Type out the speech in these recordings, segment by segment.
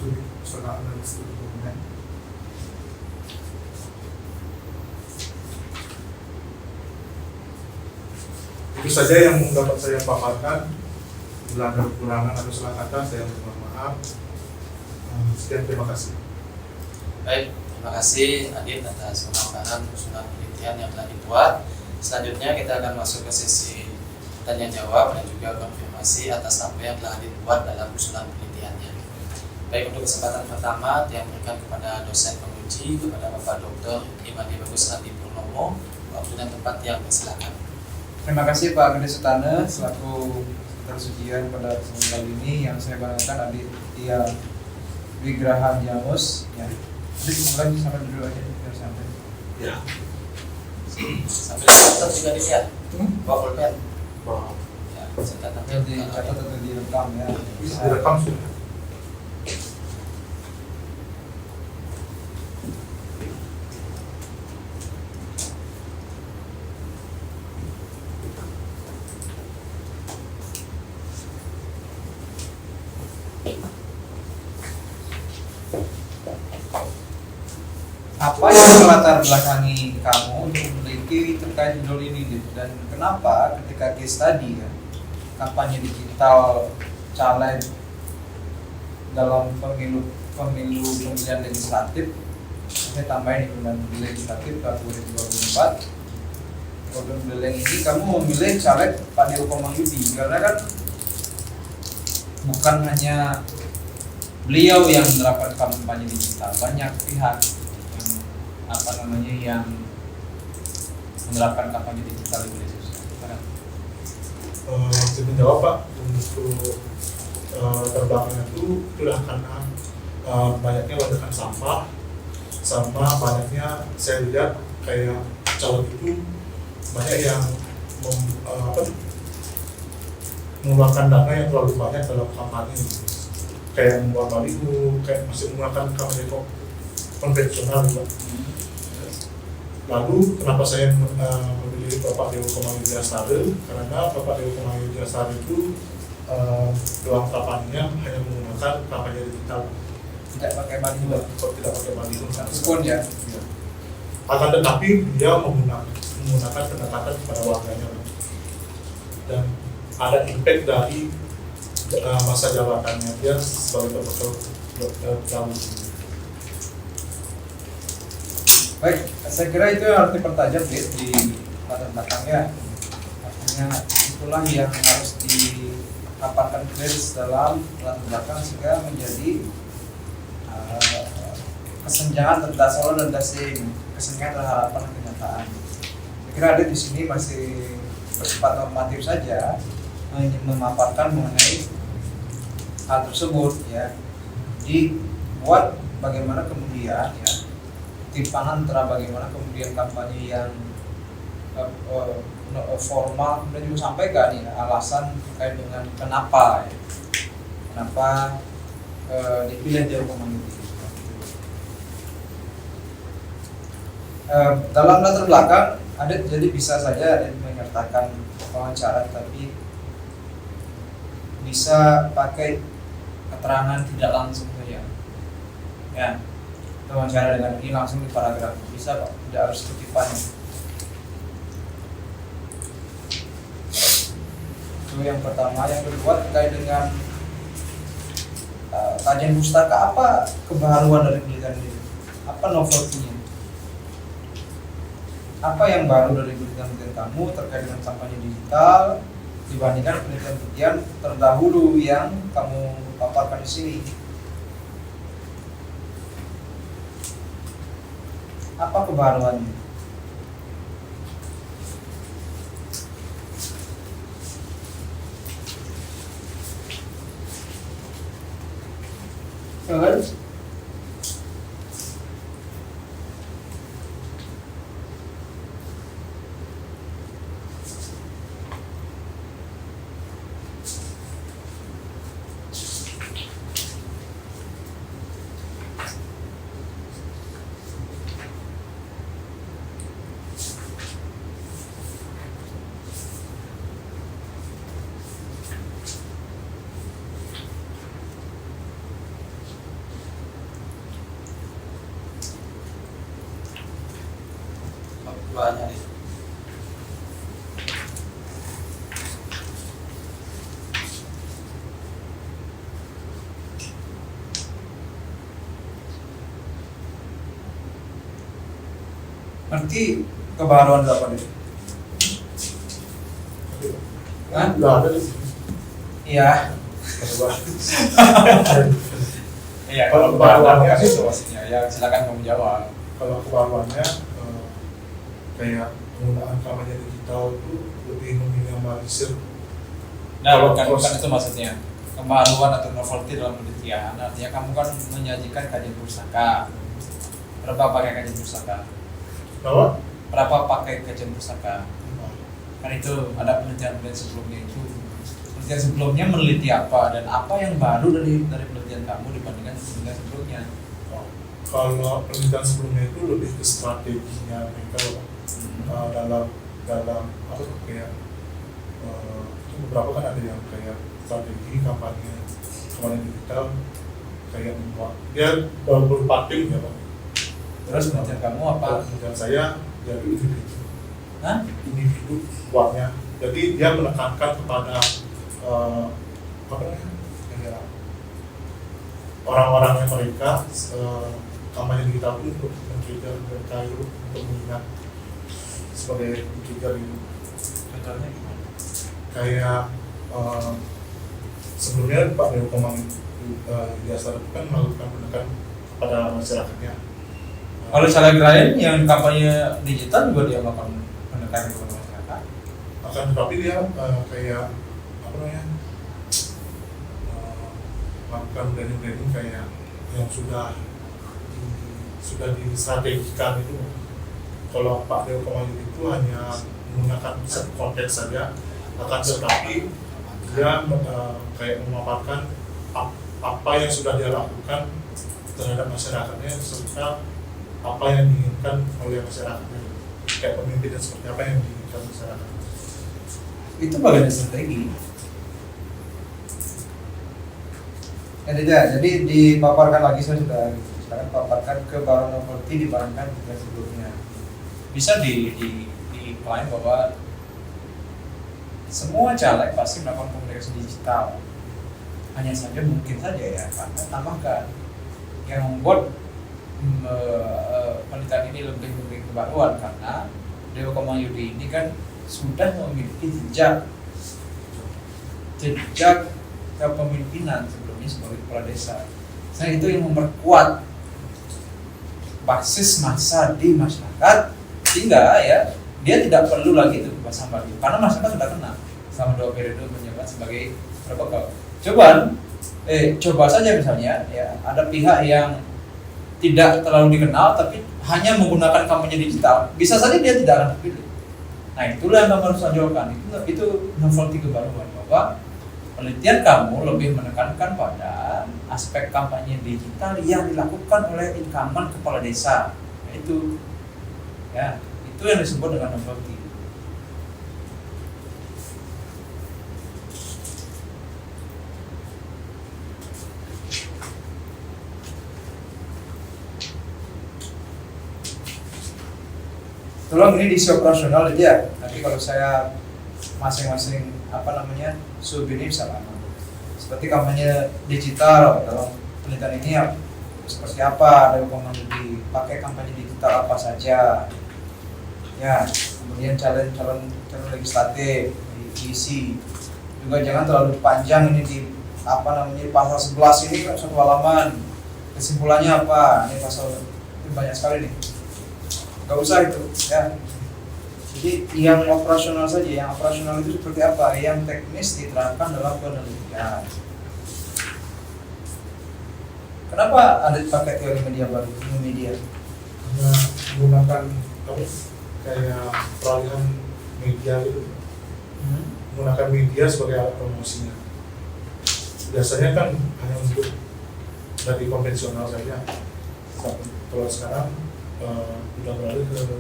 studi perpustakaan dan studi dokumen. Itu saja yang dapat saya paparkan. Bila ada kekurangan atau salah kata, saya mohon maaf. Sekian, terima kasih. Baik, terima kasih Adit atas pemaparan usulan penelitian yang telah dibuat. Selanjutnya kita akan masuk ke sesi tanya jawab dan juga konfirmasi atas apa yang telah dibuat dalam usulan penelitiannya. Baik, untuk kesempatan pertama yang diberikan kepada dosen penguji, kepada Bapak Dr. Imadi Bagus Adi Purnomo. Waktu dan tempat yang diserahkan. Terima kasih Pak Gede Sutana selaku tersujian pada kesempatan kali ini. Yang saya banggakan Aditya Wigraha Jamus. Ya. Jadi mulai sampai dulu aja biar sampai. Ya. Sambil catat juga dilihat. Bawa pulpen. Ya, saya catat. Jadi catat atau direkam ya. Bisa direkam sudah. Apa yang melatar belakangi kamu untuk memiliki terkait judul ini dan kenapa ketika case study ya, kampanye digital caleg dalam pemilu pemilihan legislatif, saya tambahin di pemilihan legislatif tahun 2024 program Beleng ini kamu memilih caleg Pak Dewo Komayudi karena kan bukan hanya beliau yang menerapkan kampanye digital, banyak pihak yang menerapkan kampanye digital di media sosial. Saya menjawab Pak, untuk terbelakangnya itu sudah karena banyaknya ledakan sampah, sama banyaknya saya lihat kayak calon itu banyak yang mengeluarkan dana yang terlalu banyak dalam kampanye, kayak membuat baliho, kayak masih menggunakan kampanye konvensional juga. Lalu kenapa saya memilih Bapak Dewo Komayudi Lestari? Karena Bapak Dewo Komayudi Lestari itu dalam kampanye hanya menggunakan kampanye digital, Tidak pakai baliho, tidak pakai baliho. meskipun ya. Akan tetapi dia menggunakan pendekatan kepada warganya, dan ada impact dari masa jabatannya dia sebagai pejabat. Baik, saya kira itu yang harus dipertajam di latar belakangnya. Artinya itulah yang harus dipaparkan clears dalam latar belakang sehingga menjadi kesenjangan terdasar dan dasing, kesenjangan terharapan dan kenyataan. Saya kira ada di sini masih bersifat normatif saja, memaparkan mengenai hal tersebut ya. Dibuat bagaimana kemudian ya timpangan antara bagaimana kemudian kampanye yang formal kemudian juga sampaikan ya alasan terkait dengan kenapa dipilih Dewo Komayudi. Dalam latar belakang ada jadi bisa saja ada menyertakan wawancara tapi bisa pakai keterangan tidak langsung saja ya. Wawancara dengan ini langsung di paragraf bisa Pak, tidak harus kutipannya. Itu yang pertama. Yang kedua terkait dengan kajian pustaka, apa kebaruan dari penelitian ini? Apa novelty-nya? Apa yang baru dari penelitian kamu terkait dengan kampanye digital dibandingkan penelitian-penelitian terdahulu yang kamu paparkan di sini? Apa kebaruannya? Terus duanya Adit. Nanti kebaruan berapa nih? Hah? Nggak ada di sini. Iya. Coba. Iya, Kalau kalau kebaruan kebaruannya kan itu maksudnya. Ya silakan kamu jawab. Kalau kebaruannya kayak penggunaan kampanye digital itu lebih meminimalisir. Nah, Kalau bukan kos- itu maksudnya. Kembaruan atau novelty dalam penelitian, artinya kamu kan menyajikan kajian pustaka. Berapa pakai kajian pustaka? Bahwa Berapa pakai kajian pustaka? Kan itu ada penelitian sebelumnya itu. Penelitian sebelumnya meneliti apa dan apa yang baru dari penelitian kamu dibandingkan penelitian sebelumnya. kalau penelitian sebelumnya itu lebih ke strateginya mereka dalam apa tuh kayak itu beberapa kan ada yang kayak strategi kampanye digital kayak membuat dia berupa tim ya Pak. Terus penelitian kamu apa? Penelitian saya jadi individu. Hah? Individu buatnya. Jadi dia menekankan kepada apa namanya kayak orang-orangnya mereka kampanye digital itu untuk men-trigger mereka itu untuk mengingat sebagai trigger itu. Contohnya gimana? Kayak sebelumnya Pak Dewo Komang biasa itu kan melakukan penekan kepada masyarakatnya. Kalau caleg lain yang kampanye digital juga dia melakukan pendekatan kepada masyarakat. Akan tetapi dia kayak apa namanya melakukan branding kayak yang sudah distrategikan itu. Kalau Pak Dewo Komang itu hanya menggunakan satu konteks saja, akan tetapi dia kayak memaparkan apa yang sudah dia lakukan terhadap masyarakatnya serta apa yang diinginkan oleh masyarakatnya, kayak pemimpin dan seperti apa yang diinginkan masyarakat. Itu bagian dari strategi. Jadi dipaparkan lagi saya sudah sekarang paparkan ke baru novelty dibandingkan dengan sebelumnya. Bisa diklaim bahwa semua caleg pasti melakukan komunikasi digital. Hanya saja mungkin saja ya karena tambahkan yang membuat penelitian ini lebih kebaruan karena Dewo Komayudi ini kan sudah memiliki jejak kepemimpinan sebelumnya sebagai kepala desa. Nah itu yang memperkuat basis massa di masyarakat sehingga ya dia tidak perlu lagi itu bahasa Bali karena masyarakat sudah kenal selama 2 periode menjabat sebagai protokol. Coba saja misalnya ya ada pihak yang tidak terlalu dikenal tapi hanya menggunakan kampanye digital, bisa saja dia tidak akan terpilih. Nah itulah yang kamu harus tonjolkan, itu novelty kebaruan bahwa penelitian kamu lebih menekankan pada aspek kampanye digital yang dilakukan oleh incumbent kepala desa, itu ya itu yang disebut dengan novelty. Tolong ini diisi operasional aja ya. Nanti kalau saya masing-masing sub ini bisa lama. Seperti kampanye digital dalam penelitian ini ya seperti apa, ada komando dipakai kampanye digital apa saja. Ya, kemudian calon legislatif diisi. Juga jangan terlalu panjang ini di pasal 11 ini kan 1 halaman. Kesimpulannya apa? Ini pasal ini banyak sekali nih. Gak usah itu ya. Jadi yang operasional saja, yang operasional itu seperti apa? Yang teknis diterapkan dalam penelitian. Kenapa ada pakai teori media baru, new media? Karena menggunakan kayak peralihan media gitu, menggunakan media sebagai alat promosinya. Biasanya kan hanya untuk dari konvensional saja. Kalau sekarang sudah beralih ke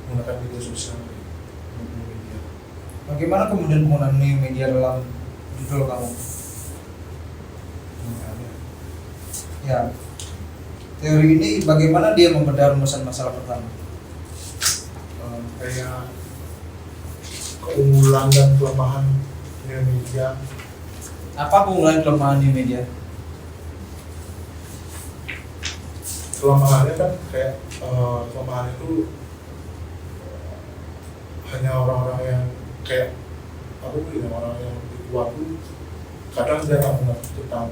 menggunakan media sosial, media. Bagaimana kemudian penggunaan new media dalam judul kamu? Ya, teori ini bagaimana dia membedah rumusan masalah pertama? kayak keunggulan dan kelemahan new media. Apa keunggulan kelemahan new media? Kelemahannya kan kayak kelemahan itu hanya orang-orang yang kayak orang yang lebih tua tuh kadang dia nggak mengerti tentang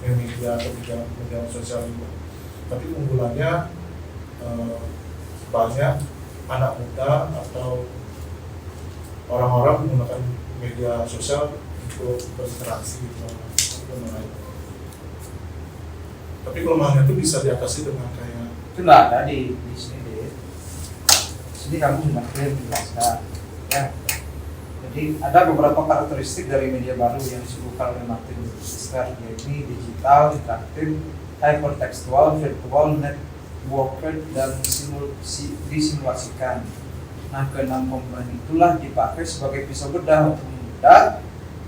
media atau media sosial itu. Tapi keunggulannya banyak anak muda atau orang-orang menggunakan media sosial untuk berinteraksi gitu dengan lain. Tapi kelemahannya itu bisa diatasi dengan kayak Itu nggak ada di sini deh. Sini kamu sudah clear menjelaskan. Ya. Jadi ada beberapa karakteristik dari media baru yang disebutkan oleh Martin Lister, yaitu digital, interaktif, hypertekstual, virtual, networked, dan disimulasikan. Nah, keenam komponen itulah dipakai sebagai pisau bedah untuk membedah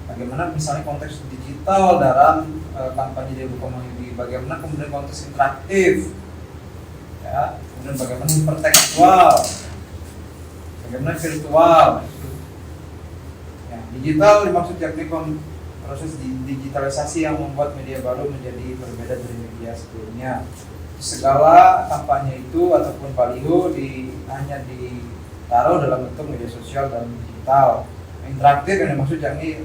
bagaimana misalnya konteks digital dalam kampanye di community, bagaimana kemudian konteks interaktif, ya, kemudian bagaimana hypertekstual, bagaimana virtual. Ya, digital dimaksud yakni proses digitalisasi yang membuat media baru menjadi berbeda dari media sebelumnya. Segala kampanye itu ataupun baliho hanya ditaruh dalam bentuk media sosial dan digital. Interaktif yang dimaksud yakni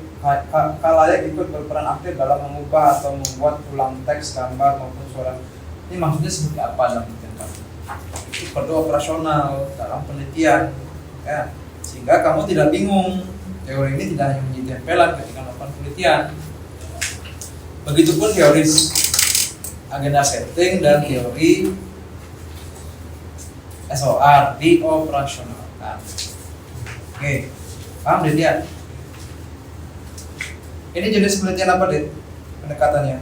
khalayak ikut berperan aktif dalam mengubah atau membuat ulang teks, gambar maupun suara. Ini maksudnya seperti apa dalam penelitian kamu? Itu perlu operasional dalam penelitian, ya. Sehingga kamu tidak bingung. Teori ini tidak hanya menjadi tempelan ketika melakukan penelitian. Begitupun teori agenda setting dan teori SOR dioperasionalkan. Oke, paham deh dia? Ini jenis penelitian apa deh? Pendekatannya?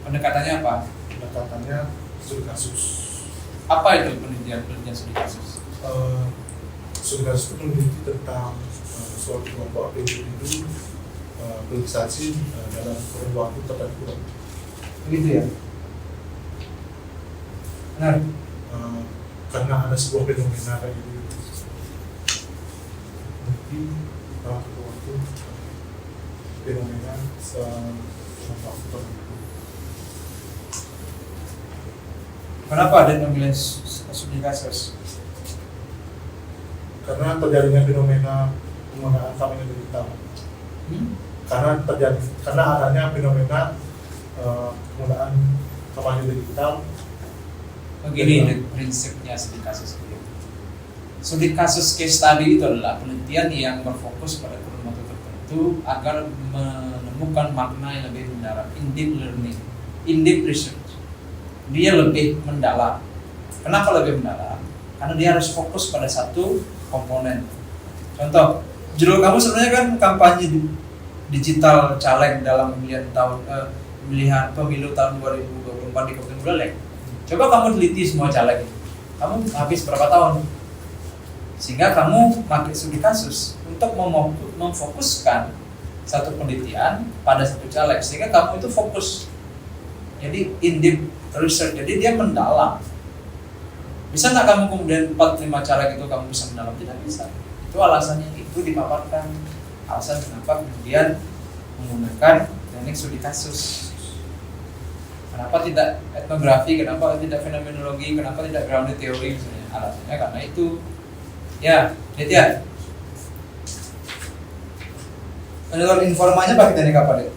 Pendekatannya apa? Pendekatannya studi kasus. Apa itu penelitian studi kasus? Studi kasus itu meneliti tentang suatu kelompok individu berorganisasi dalam kurun waktu tertentu. Begitu ya? Benar? Karena ada sebuah fenomena kayak gitu. Mungkin dalam kurun waktu fenomena selama waktu tertentu. Kenapa ada memilih studi kasus? Karena terjadinya fenomena penggunaan kampanye digital. Karena adanya fenomena penggunaan kampanye digital. Begini prinsipnya studi kasus itu. Studi kasus case study itu adalah penelitian yang berfokus pada kurun waktu tertentu agar menemukan makna yang lebih mendalam, in-depth learning, in-depth research. Dia lebih mendalam. Kenapa lebih mendalam? Karena dia harus fokus pada satu komponen. Contoh, judul kamu sebenarnya kan kampanye digital caleg dalam pemilihan pemilu tahun 2024 di Kabupaten Buleleng. Coba kamu teliti semua caleg itu. Kamu habis berapa tahun? Sehingga kamu pakai studi kasus untuk memfokuskan satu penelitian pada satu caleg, sehingga kamu itu fokus. Jadi in-depth research, jadi dia mendalam. Bisa nggak kamu kemudian 4-5 caleg itu kamu bisa mendalam? Tidak bisa. Itu alasannya, itu dipaparkan alasan kenapa kemudian menggunakan teknik studi kasus. Kenapa tidak etnografi, kenapa tidak fenomenologi, kenapa tidak grounded theory misalnya? Alasannya karena itu. Ya, lihat ya. Penentuan informannya pakai teknik apa deh?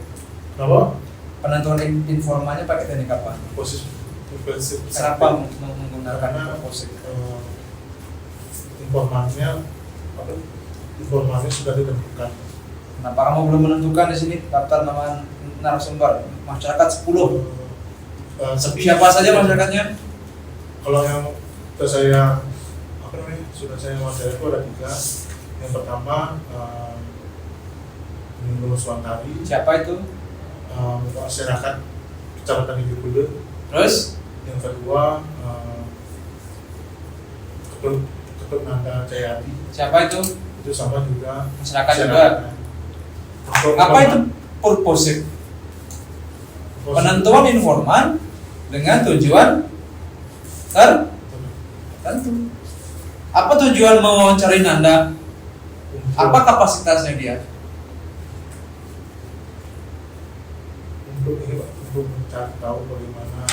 Kenapa? Penentuan informannya pakai teknik apa? Posisi. Kenapa menggunakan komposit? Informannya sudah ditentukan. Kenapa kamu belum menentukan di sini daftar nama narasumber masyarakat 10? Siapa saja masyarakatnya? Kalau yang saya sudah saya wawancara itu ada 3. Yang pertama Lulus Wantari. Siapa itu? Masyarakat Kecamatan Hijau. Terus? Yang kedua Ketut Nanda Jayadi. Siapa itu? Itu sama juga Masyarakat juga. Apa itu purposive? Penentuan informan dengan tujuan tertentu. Apa tujuan mewawancarai Anda? Apa kapasitasnya dia? Untuk ini Pak, untuk mencari tahu bagaimana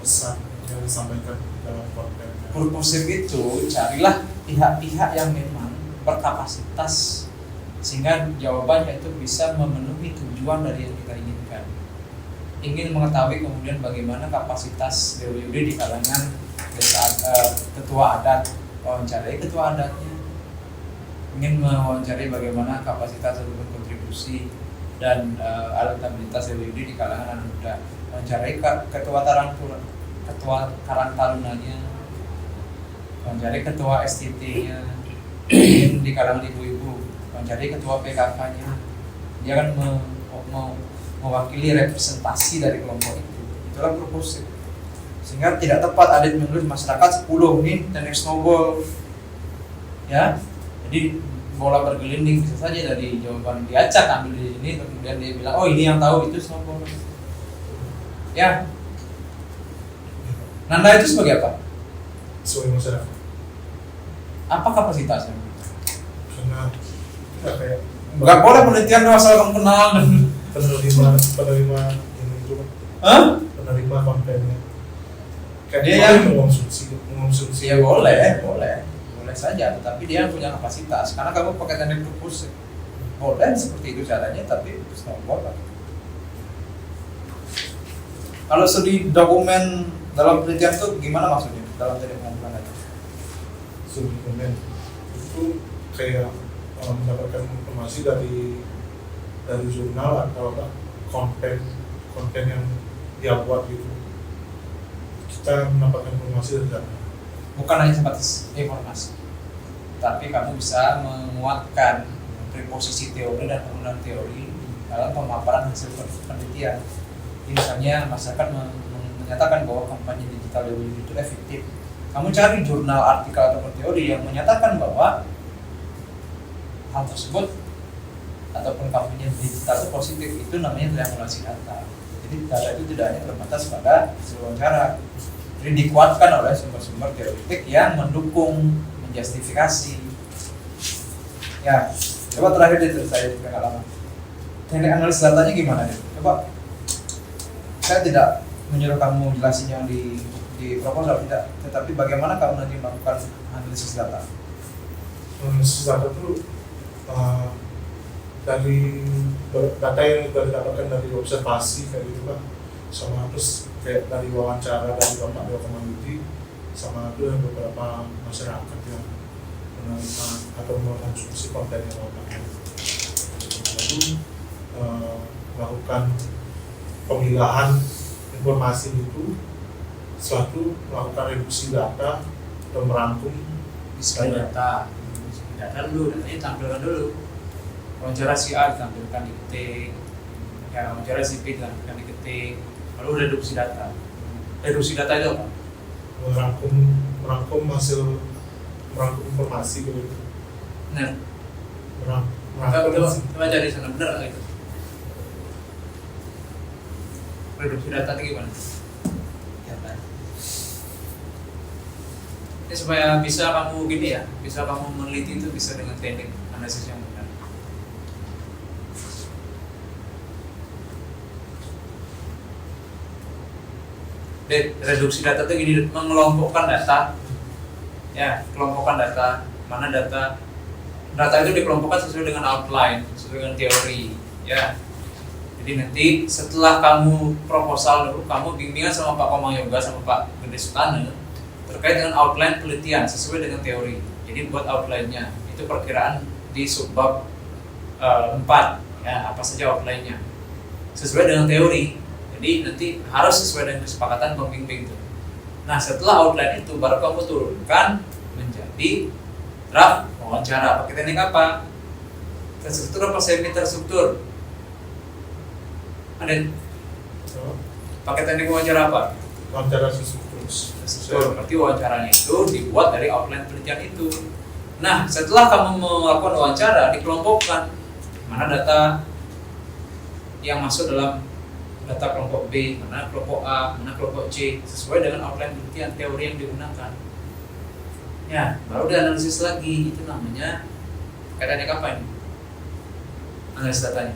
pesan yang disampaikan dalam kontennya. Purposif itu carilah pihak-pihak yang memang berkapasitas sehingga jawabannya itu bisa memenuhi tujuan dari yang kita inginkan. Ingin mengetahui kemudian bagaimana kapasitas DWD di kalangan ketua adat, wawancarai ketua adatnya. Ingin mewawancarai bagaimana kapasitas untuk berkontribusi dan elektabilitas DWD di kalangan anak muda. Wawancarai ketua Karang Tarunanya, wawancarai ketua STT-nya, di kalangan ibu-ibu, wawancarai ketua PKK-nya. Dia akan mewakili representasi dari kelompok itu. Itulah purposif. Sehingga tidak tepat Adit menulis masyarakat 10 ini teknik snowball. Ya. Jadi bola bergelinding bisa saja dari jawaban diacak ambil di sini, kemudian dia bilang, oh ini yang tahu itu snowball. Ya. Nanda itu sebagai apa? Sebagai masyarakat. Apa kapasitasnya? Karena kita kayak Enggak boleh penelitian asal kamu kenal. penerima ini itu Pak. Hah? Penerima kontennya. Kayak Dia dia yang- mengonsumsi. Ya boleh saja, tetapi dia punya kapasitas. Karena kamu pakai teknik purposif, boleh seperti itu caranya, tapi snowball lah. Kalau studi dokumen dalam penelitian itu gimana maksudnya? Dalam teknik pengumpulan itu? Studi dokumen itu kayak mendapatkan informasi dari jurnal atau apa, konten yang dia buat gitu. Kita mendapatkan informasi dari sana. Bukan hanya sebatas informasi, tapi kamu bisa menguatkan preposisi teori dan penggunaan teori dalam pemaparan hasil penelitian. Jadi misalnya masyarakat menyatakan bahwa kampanye digital itu efektif. Kamu cari jurnal, artikel atau teori yang menyatakan bahwa hal tersebut ataupun kampanye digital itu positif, itu namanya triangulasi data. Jadi data itu tidak hanya terbatas pada hasil wawancara, jadi dikuatkan oleh sumber-sumber teoretik yang mendukung, menjustifikasi. Ya, coba terakhir deh saya nggak lama. Teknik analisis datanya gimana deh? Coba, saya tidak menyuruh kamu jelasin yang di proposal, tidak, tetapi bagaimana kamu nanti melakukan analisis data? Analisis data itu dari data yang kita dapatkan dari observasi kayak gitu kan, sama terus kayak dari wawancara dari Bapak Dewa Komanudi, sama itu yang beberapa masyarakat yang menerima atau mengkonsumsi konten yang Bapak. Lalu melakukan pemilahan informasi itu, suatu melakukan reduksi data atau merangkum Display data dulu, datanya tampilkan dulu. Wawancara si A ditampilkan diketik, ya wawancara si B ditampilkan diketik, lalu reduksi data. Reduksi data itu apa? merangkum informasi gitu. Benar. Merangkum Coba cari sana, benar nggak itu? Reduksi data itu gimana? Ini supaya bisa kamu gini ya, bisa kamu meneliti itu bisa dengan teknik analisis yang benar. Reduksi data itu gini, mengelompokkan data. Ya, kelompokkan data. Mana data itu dikelompokkan sesuai dengan outline, sesuai dengan teori. Ya. Jadi nanti setelah kamu proposal dulu, kamu bimbingan sama Pak Komang Yoga sama Pak Gede Sutane terkait dengan outline penelitian sesuai dengan teori. Jadi buat outline-nya itu perkiraan di subbab 4 ya, apa saja outline-nya sesuai dengan teori. Jadi nanti harus sesuai dengan kesepakatan pembimbing itu. Nah setelah outline itu baru kamu turunkan menjadi draft wawancara. Pakai teknik apa? Terstruktur apa semi terstruktur? Ada? Pakai teknik wawancara apa? wawancara struktur. Berarti wawancaranya itu dibuat dari outline penelitian itu. Nah, setelah kamu melakukan wawancara, dikelompokkan mana data yang masuk dalam data kelompok B, mana kelompok A, mana kelompok C, sesuai dengan outline penelitian teori yang digunakan. Ya, baru dianalisis lagi, itu namanya keadaannya kapan? Analisis datanya.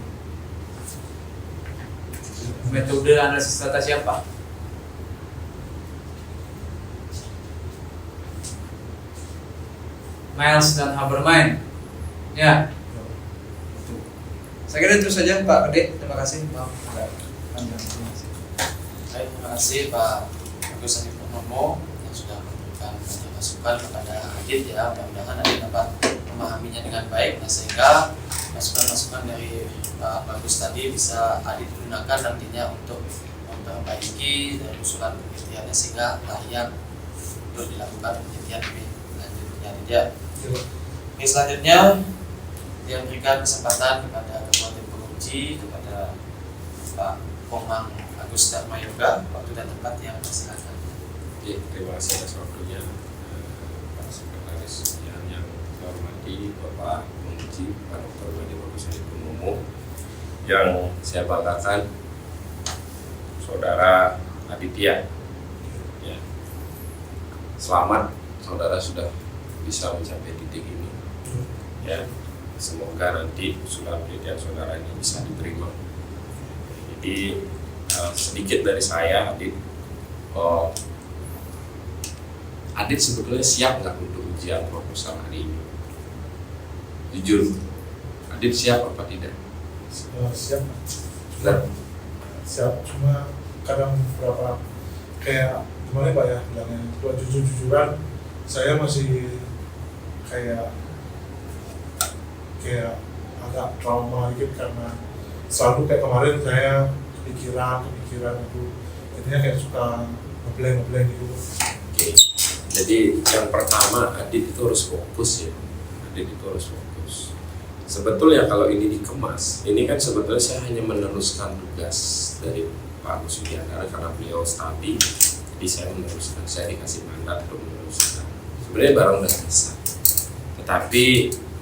Metode analisis data siapa? Miles dan Habermas. Ya. Saya kira itu saja Pak Ade. Terima kasih. Maaf. Baik, terima kasih Pak Agus Adi Purnomo yang sudah memberikan banyak masukan kepada Adit ya. Mudah-mudahan Adit dapat memahaminya dengan baik, nah, sehingga masukan-masukan dari Pak Bagus tadi bisa Adit gunakan nantinya untuk memperbaiki dari usulan penelitiannya sehingga layak untuk dilakukan penelitian lebih lanjutnya. Ya. Oke, selanjutnya dia berikan kesempatan kepada ketua tim penguji, kepada Pak Komang Agus Dharma Yoga, waktu dan tempat yang persilakan. Oke, terima kasih atas waktunya Pak Sekretaris yang saya hormati Bapak Penguji Pak Dr. Wadi Bagus Adi Purnomo, yang saya banggakan Saudara Aditya. Ya. Selamat saudara sudah bisa mencapai titik ini. Ya, semoga nanti usulan penelitian saudara ini bisa diterima. Jadi sedikit dari saya, Adit. Adit sebetulnya siap nggak untuk ujian proposal hari ini? Jujur, Adit siap apa tidak? Siap. Dan Siap, cuma kadang beberapa kayak gimana Pak ya bilangnya, buat jujur-jujuran saya masih kayak agak trauma dikit karena selalu kayak kemarin saya kepikiran itu jadinya kayak suka ngeblank gitu. Oke. Jadi yang pertama, Adit itu harus fokus ya. Adit itu harus fokus. Sebetulnya kalau ini dikemas, ini kan sebetulnya saya hanya meneruskan tugas dari Pak Agus Widiantara karena beliau studi, jadi saya meneruskan, saya dikasih mandat untuk meneruskan. Sebenarnya barang udah bisa. Tetapi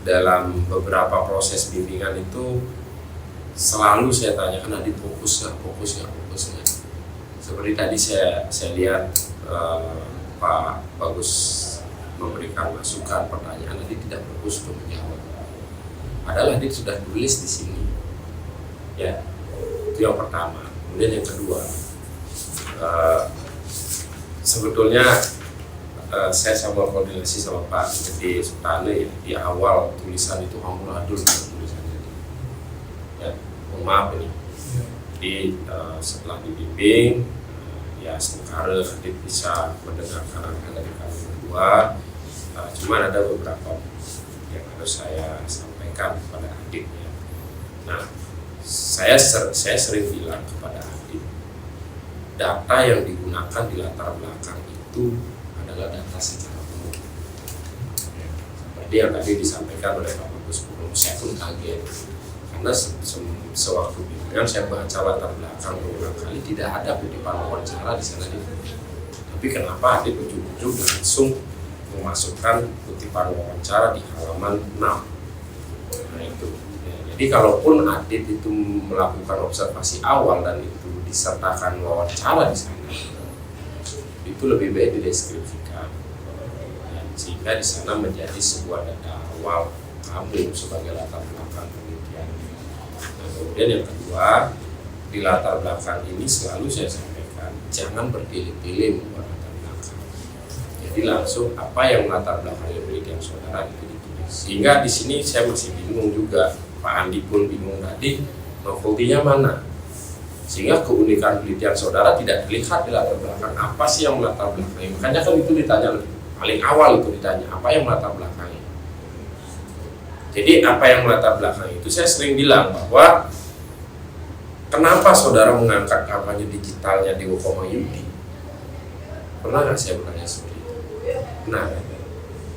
dalam beberapa proses bimbingan itu selalu saya tanyakan, Adit fokus nggak. Seperti tadi saya lihat Pak Bagus memberikan masukan, pertanyaan, Adit tidak fokus untuk menjawab. Padahal Adit sudah tulis di sini. Ya, itu yang pertama. Kemudian yang kedua, sebetulnya saya sama koordinasi sama Pak Gede Sultane di awal tulisan itu amburadul tulisannya. Ya, maaf ini. Jadi setelah dibimbing, ya sekarang Adit bisa mendengarkan arahan dari kami berdua. Cuman ada beberapa yang harus saya sampaikan kepada Adit ya. Nah, saya sering bilang kepada Adit, data yang digunakan di latar belakang itu adalah data secara umum. Seperti yang tadi disampaikan oleh Pak Bagus Purnomo, saya pun kaget karena sewaktu bimbingan saya baca latar belakang berulang kali tidak ada kutipan wawancara di sana. Tapi kenapa Adit ujung-ujung langsung memasukkan kutipan wawancara di halaman 6? Nah itu. Ya, jadi kalaupun Adit itu melakukan observasi awal dan itu disertakan wawancara di sana, itu lebih baik dideskripsikan, ya, sehingga di sana menjadi sebuah data awal kamu sebagai latar belakang penelitian. Nah, kemudian yang kedua, di latar belakang ini selalu saya sampaikan, jangan berpilih-pilih membuat latar belakang. Jadi langsung apa yang latar belakang penelitian saudara itu ditulis. Sehingga di sini saya masih bingung juga, Pak Andi pun bingung tadi, novelty-nya mana? Sehingga keunikan penelitian saudara tidak terlihat di latar belakang. Apa sih yang melatar belakangnya? Makanya kan itu ditanya paling awal, itu ditanya apa yang melatar belakangnya. Jadi apa yang melatar belakang itu saya sering bilang bahwa kenapa saudara mengangkat kampanye digitalnya Dewa Komayudi? Pernah nggak saya bertanya seperti itu? Nah,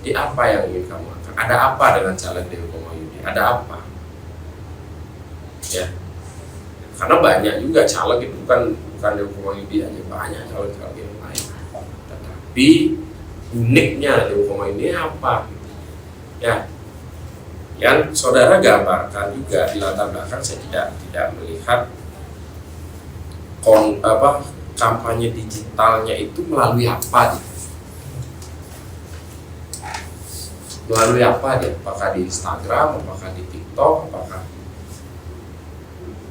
di apa yang ingin kamu angkat? Ada apa dengan caleg Dewa Komayudi? Ada apa? Ya, karena banyak juga caleg itu bukan Dewa Komayudi aja, banyak caleg-caleg yang lain. Tetapi uniknya Dewa Komayudi apa? Ya, yang saudara gambarkan juga di latar belakang saya tidak melihat kampanye digitalnya itu melalui apa dia? Melalui apa dia? Apakah di Instagram, apakah di TikTok, apakah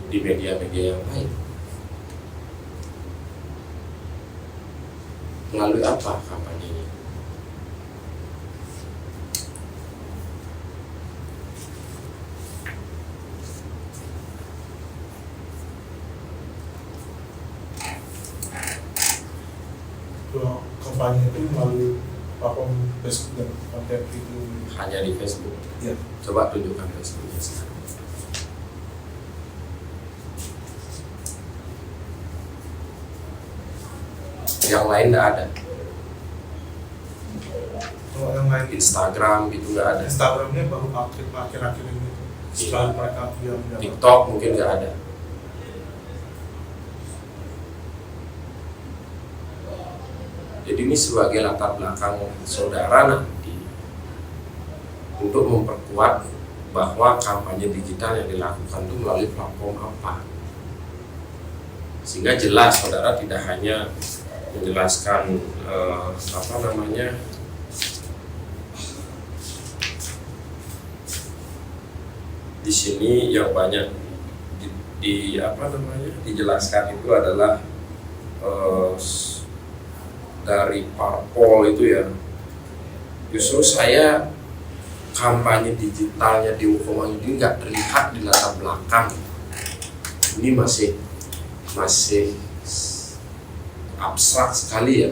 di media-media yang lain? Melalui apa kampanyenya? Kalau kampanye itu melalui platform Facebook dan konten video. Hanya di Facebook. Iya. Coba tunjukkan Facebooknya sekarang. Yang lain nggak ada. Kalau yang lain Instagram gitu nggak ada. Instagramnya baru akhir-akhir ini. Setelah mereka diam TikTok mungkin nggak ada. Jadi ini sebagai latar belakang saudara nanti untuk memperkuat bahwa kampanye digital yang dilakukan itu melalui platform apa, sehingga jelas saudara tidak hanya menjelaskan di sini yang banyak dijelaskan itu adalah dari parpol itu ya. Justru saya kampanye digitalnya di Komang ini nggak terlihat di latar belakang. Ini masih abstrak sekali ya.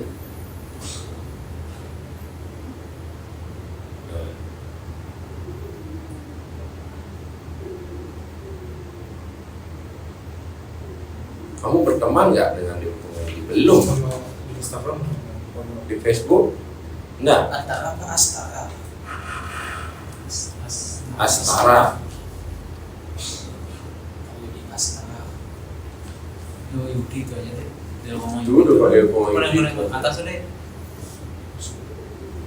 Kamu berteman nggak dengan di Komang? Belum. di Instagram. Di Facebook? Enggak. Antara apa Astara? Astara. Kalau di Astara. Yuki itu aja deh. Dia ngomong Dulu kalau dia Komang Boleh, atas deh.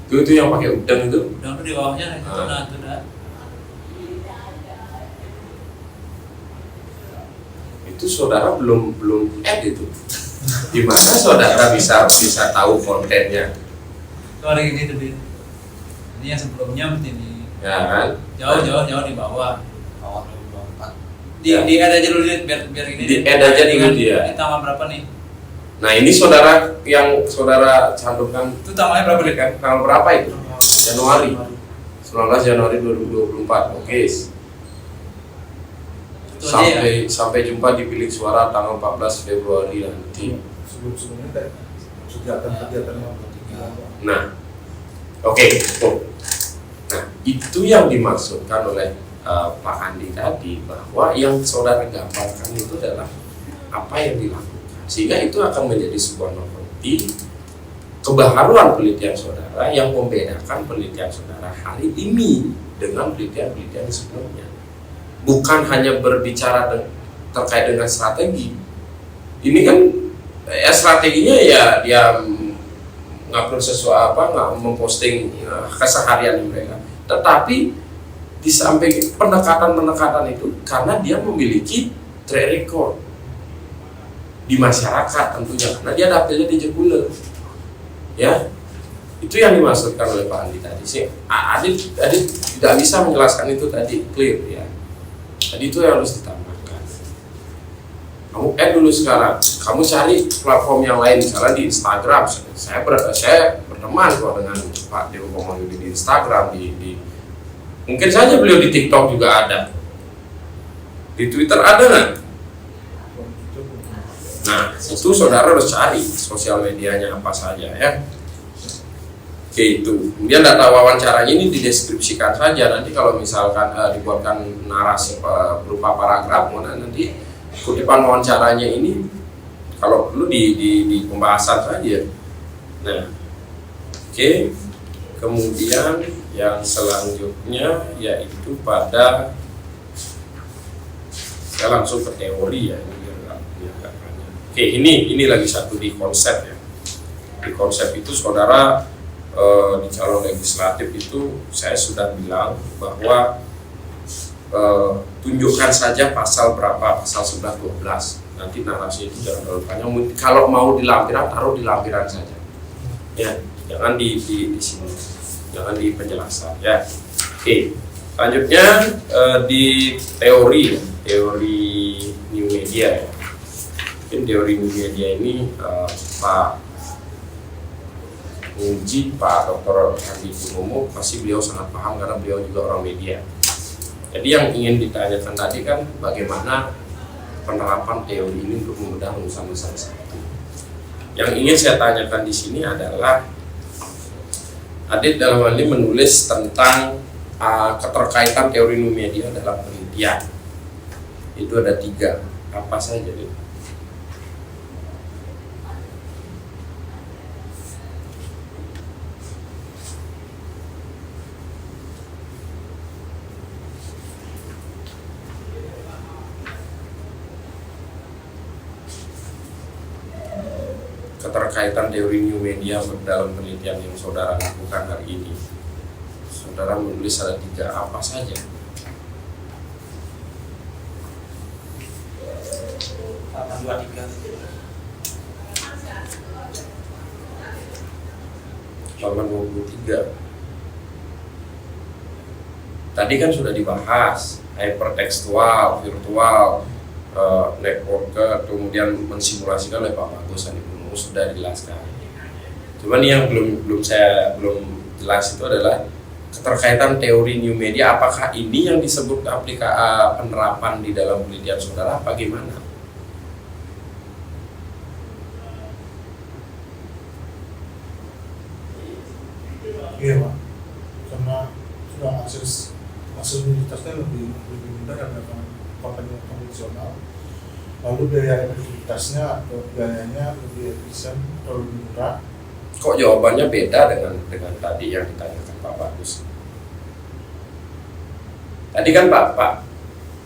itu yang pakai udang itu. Udah di bawahnya itu Ah. itu dah. Itu saudara belum add itu. Gimana saudara bisa tahu kontennya? Soalnya gitu deh. Ini yang sebelumnya mesti di Ya kan? jauh di bawah. Awal 2024. Di add aja dulu deh, biar ini. Di add aja dulu dia. Di tanggal berapa nih? Nah ini saudara yang saudara cantumkan Itu tanggalnya berapa deh? kan tanggal berapa itu? Januari. 19 Januari 2024. Oke. Itu aja ya. Sampai jumpa di bilik suara tanggal 14 Februari nanti. Sebelum-sebelumnya kayak kegiatan-kegiatan yang Nah, oke. Nah, itu yang dimaksudkan oleh Pak Andi tadi, bahwa yang saudara gambarkan itu adalah apa yang dilakukan, sehingga itu akan menjadi sebuah novelty, kebaharuan penelitian saudara yang membedakan penelitian saudara hari ini dengan penelitian-penelitian sebelumnya. Bukan hanya berbicara terkait dengan strategi. Ini kan strateginya ya dia ngupload sesuatu nggak memposting keseharian mereka, tetapi di samping pendekatan itu karena dia memiliki track record di masyarakat tentunya, karena dia dapilnya di Jepula ya. Itu yang dimaksudkan oleh Pak Andi tadi sih. Adit tidak bisa menjelaskan itu tadi clear ya. Tadi itu yang harus ditambahkan. Kamu add dulu sekarang. Kamu cari platform yang lain, misalnya di Instagram. Saya berteman kok dengan Pak Dewo Komayudi di Instagram, di mungkin saja beliau di TikTok juga ada. Di Twitter ada nggak? Nah, itu saudara harus cari sosial medianya apa saja ya. Oke, itu. Kemudian data wawancaranya ini dideskripsikan saja. Nanti kalau misalkan dibuatkan narasi berupa paragraf, nanti kutipan wawancaranya ini kalau perlu di pembahasan saja. Nah, oke. Kemudian yang selanjutnya yaitu pada, saya langsung ke teori ya. Oke, ini lagi satu di konsep ya. Di konsep itu saudara di calon legislatif itu saya sudah bilang bahwa tunjukkan saja pasal berapa, pasal 11, 12 nanti narasi itu jangan terlalu panjang. Kalau mau di lampiran, taruh di lampiran saja. Ya, jangan di sini, jangan di penjelasan. Ya, oke. Selanjutnya di teori new media ya. Mungkin teori new media ini Pak Uji, Pak Dr. Hadi Purnomo pasti beliau sangat paham karena beliau juga orang media. Jadi yang ingin ditanyakan tadi kan bagaimana penerapan teori ini untuk membedah rumusan-rumusan satu. Yang ingin saya tanyakan di sini adalah Adit dalam hal ini menulis tentang keterkaitan teori new media dalam penelitian. Itu ada 3. Apa saja Adit? Keterkaitan teori new media dalam penelitian yang saudara lakukan hari ini. Saudara menulis ada 3, apa saja? Halaman 23. Halaman 23. Tadi kan sudah dibahas hypertekstual, virtual, networker, kemudian mensimulasikan oleh Pak Bagus Hadi Purnomo sudah dijelaskan. Cuman yang belum jelas itu adalah keterkaitan teori new media. Apakah ini yang disebut penerapan di dalam penelitian saudara? Bagaimana? Iya Pak, karena sudah aksesibilitasnya lebih mudah daripada company konvensional. Lalu biaya efektivitasnya atau biayanya lebih efisien atau lebih murah. Kok jawabannya beda dengan tadi yang ditanyakan Pak Bagus? Tadi kan Pak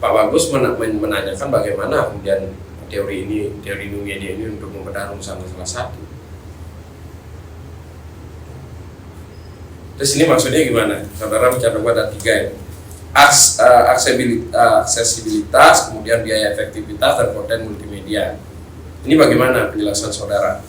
Bagus menanyakan bagaimana kemudian teori new media ini untuk membedah rumusan salah satu. Terus ini maksudnya gimana? Saudara mencatat ada 3 ya. Aksesibilitas, kemudian biaya efektivitas, dan konten multimedia. Ini bagaimana penjelasan saudara?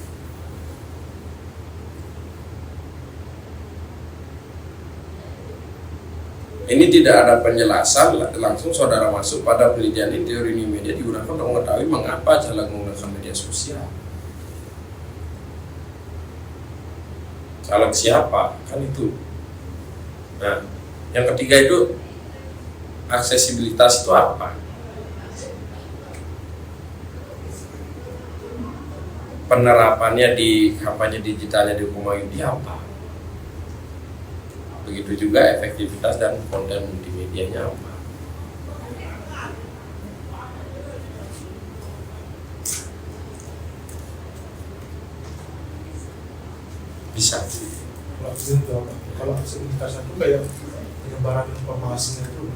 Ini tidak ada penjelasan, langsung saudara masuk pada penelitian ini. Teori new media digunakan untuk mengetahui mengapa cara menggunakan media sosial. Caleg siapa? Kan itu. Nah, yang ketiga itu aksesibilitas itu apa? Penerapannya di kampanye digitalnya di Hukum Yudi apa? Begitu juga efektivitas dan konten multimedianya apa? Bisa. Kalau aksesibilitasnya itu kayak penyebaran informasinya itu,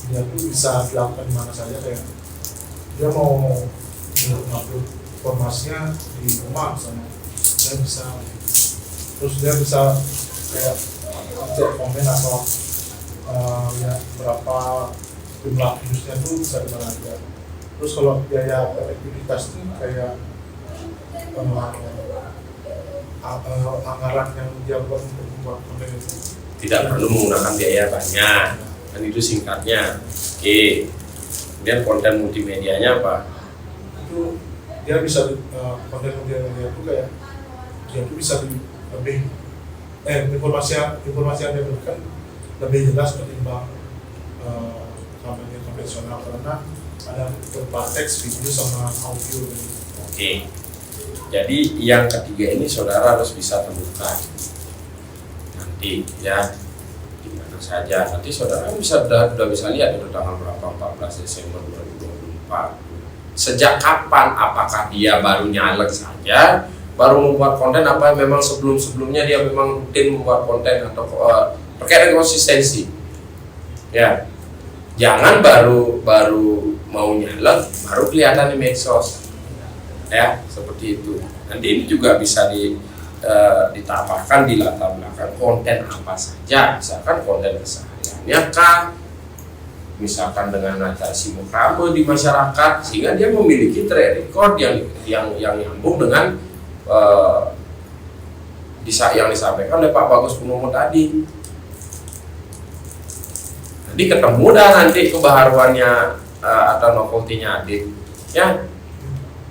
dia tuh bisa dilakukan di mana saja. Kayak dia mau upload informasinya di rumah misalnya, dia bisa, terus dia bisa kayak cek komen atau ya berapa jumlah newsnya tuh bisa di mana aja. Terus kalau biaya efektivitas itu kayak anggaran yang dia buat untuk membuat konten itu tidak perlu menggunakan biaya banyak, dan itu singkatnya. Oke. Kemudian konten multimedianya apa? Itu dia bisa konten multimedia itu kayak dia tuh bisa lebih informasi yang dia berikan lebih jelas ketimbang kampanye konvensional karena ada berupa teks, video sama audio. Oke. Jadi yang ketiga ini saudara harus bisa temukan nanti ya di mana saja. Nanti saudara sudah bisa lihat itu tanggal berapa, 14 Desember 2024. Sejak kapan? Apakah dia baru nyalek saja, baru membuat konten, apa memang sebelumnya dia memang rutin membuat konten atau terkait dengan konsistensi? Ya, jangan baru mau nyalek baru kelihatan di medsos. Ya, seperti itu. Nanti ini juga bisa ditambahkan di latar belakang konten apa saja, misalkan konten kesehariannya kah, misalkan dengan acara simukrame di masyarakat, sehingga dia memiliki track record yang nyambung dengan yang disampaikan oleh Pak Bagus Purnomo tadi. Jadi ketemu dah nanti kebaharuannya atau novelty-nya Adit, ya.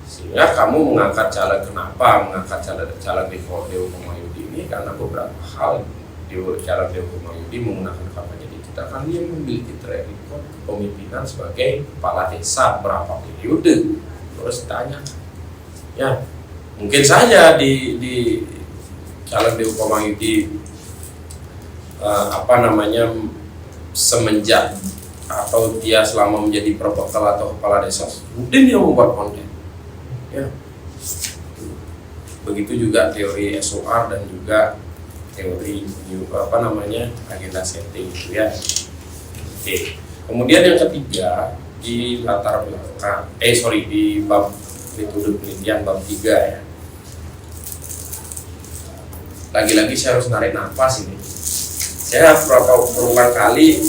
Sehingga kamu mengangkat caleg, kenapa mengangkat caleg Dewo Komayudi ini? Karena beberapa hal caleg Dewo Komayudi menggunakan kampanye digital, kan dia memiliki track record kepemimpinan sebagai kepala desa berapa periode. Terus ditanya, ya mungkin saja di caleg Dewo Komayudi semenjak atau dia selama menjadi protokol atau kepala desa, mungkin dia membuat konten, ya. Begitu juga teori SOR dan juga teori agenda setting itu, ya. Oke. Kemudian yang ketiga di latar belakang di bab metode penelitian bab 3, ya. Lagi-lagi saya harus narik nafas ini. Saya berulang kali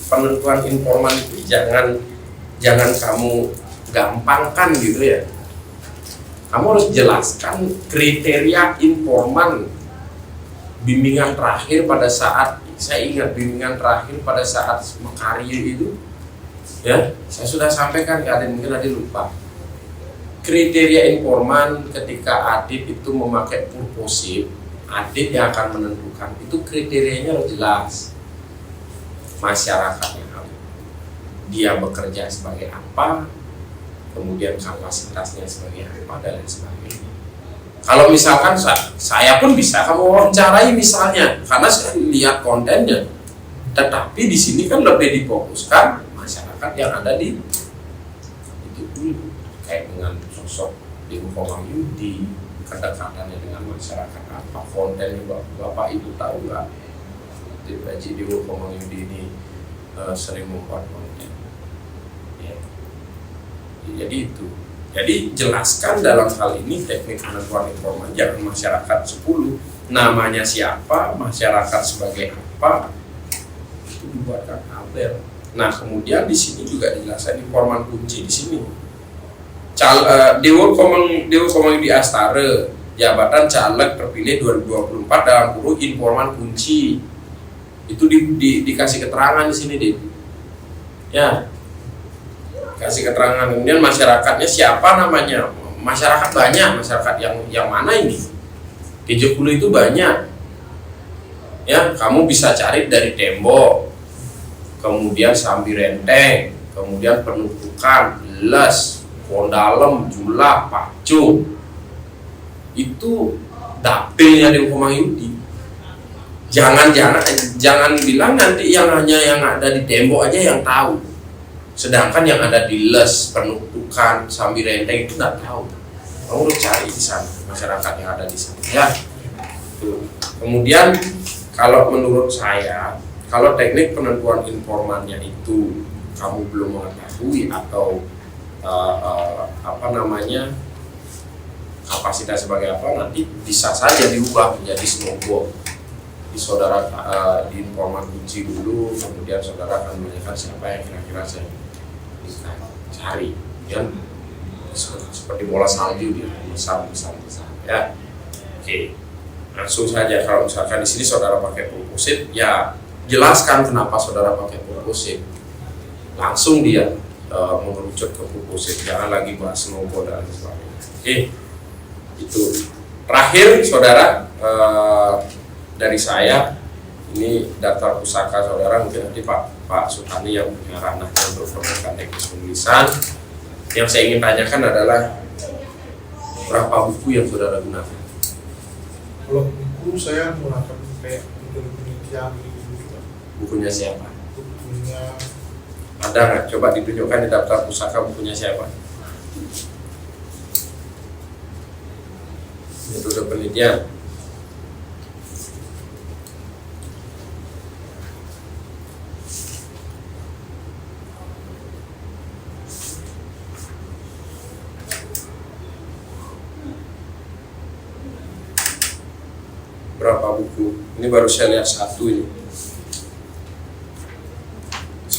penentuan informan itu jangan kamu gampangkan gitu, ya. Kamu harus jelaskan kriteria informan. Bimbingan terakhir pada saat saya ingat bimbingan terakhir pada saat Mekario itu, ya, saya sudah sampaikan ke Adit, mungkin Adit lupa. Kriteria informan ketika Adit itu memakai purposif, Adit yang akan menentukan itu kriterianya harus jelas. Masyarakatnya apa, dia bekerja sebagai apa, kemudian kapasitasnya sebagai apa, dan lain sebagainya. Kalau misalkan saya pun bisa kamu wawancarai misalnya, karena saya lihat kontennya. Tetapi di sini kan lebih difokuskan masyarakat yang ada di itu dulu, kayak dengan sosok Dewo Komayudi, kedekatannya dengan masyarakat apa, kontennya Bapak Ibu tahu nggak? Dewo Komayudi ini sering membuat konten, ya. Jadi itu. Jadi jelaskan dalam hal ini teknik penentuan informan, jangan masyarakat 10, namanya siapa, masyarakat sebagai apa, itu dibuatkan tabel. Nah kemudian di sini juga dijelaskan informan kunci di sini. Dewo Komayudi Astara, jabatan caleg terpilih 2024 dalam kurung informan kunci. Itu dikasih keterangan di sini, Dit. Ya. Kasih keterangan. Kemudian masyarakatnya siapa namanya? Masyarakat banyak, masyarakat yang mana ini? Di Joglo itu banyak. Ya, kamu bisa cari dari Tembok, kemudian Sambi Renteng, kemudian Penutukan, Les, Pondalem, Jula, Pacu. Itu dapilnya Dewo Komayudi. Jangan bilang nanti yang ada di Tembok aja yang tahu. Sedangkan yang ada di Les, Penutukan, Sambi Renteng itu nggak tahu. Kamu harus cari di sana masyarakat yang ada di sana, ya. Tuh. Kemudian kalau menurut saya, kalau teknik penentuan informannya itu kamu belum mengetahui atau kapasitas sebagai apa, nanti bisa saja diubah menjadi snowball. Di saudara di informan kunci dulu, kemudian saudara akan menanyakan siapa yang kira-kira saya cari, ya, seperti bola salju dia besar, ya. Oke, langsung saja. Kalau misalkan di sini saudara pakai purposif, ya jelaskan kenapa saudara pakai purposif. Langsung dia mengerucut ke purposif, jangan lagi bahas snowball dan sebagainya. Oke, itu terakhir saudara. Dari saya, ini daftar pusaka saudara, mungkin nanti Pak Sutani yang punya ranahnya untuk melakukan teknis penulisan. Yang saya ingin tanyakan adalah berapa buku yang saudara gunakan? Kalau buku saya menggunakan kayak penelitian gitu. Bukunya siapa? Bukunya ada nggak? Coba ditunjukkan di daftar pusaka bukunya siapa? Metode penelitian. Berapa buku? Ini baru saya lihat satu ini.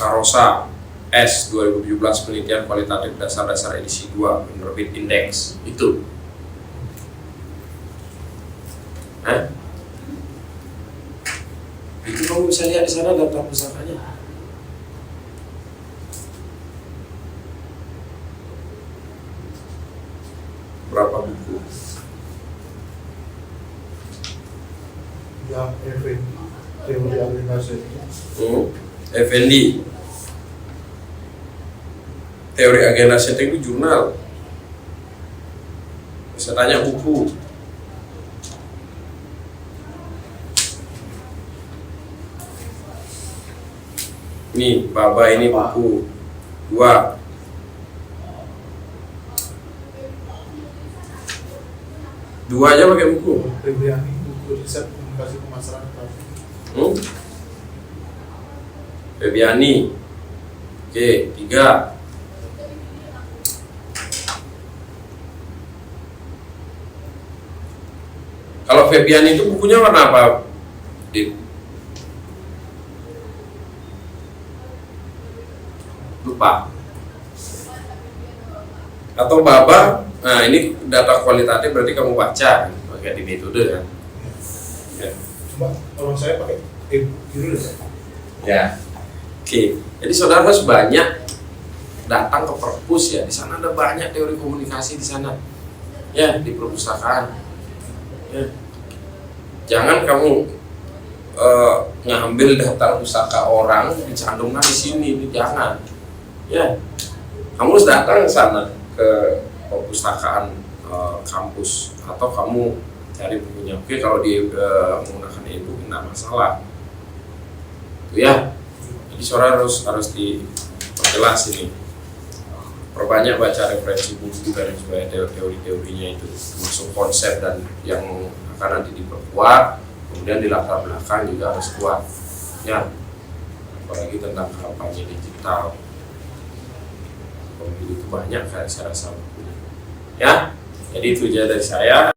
Sarosa S 2017 penelitian kualitatif dasar-dasar edisi 2 penerbit indeks itu. Itu kamu bisa lihat di sana daftar pusakanya. Berapa buku? Yang Effendi, teori agregasi Effendi. Teori agenda setting itu jurnal. Bisa tanya buku. Nih, Baba ini buku 2. Dua aja pakai buku. Febriani, buku riset komunikasi pemasaran Febriani. Oke, 3. Kalau Febriani itu bukunya warna apa? Dit? Lupa. Atau Baba? Nah, ini data kualitatif berarti kamu baca pakai di metode kan? Ya. Cuma kalau saya pakai judul Ya. Oke. Jadi saudara harus banyak datang ke perpus ya. Di sana ada banyak teori komunikasi di sana. Ya, di perpustakaan. Ya. Jangan kamu ngambil daftar pustaka orang dicantumkan di sini, jangan. Ya. Kamu harus datang ke sana ke perpustakaan kampus atau kamu cari bukunya. Oke, kalau dia menggunakan e-book tidak masalah. Itu ya. Jadi saudara harus diperjelas ini. Perbanyak baca referensi buku dan supaya teori-teorinya itu masuk konsep dan yang akan nanti diperkuat. Kemudian di latar belakang juga harus kuat. Ya. Apalagi tentang kampanye digital. Itu banyak saya rasa. Ya, jadi itu aja dari saya.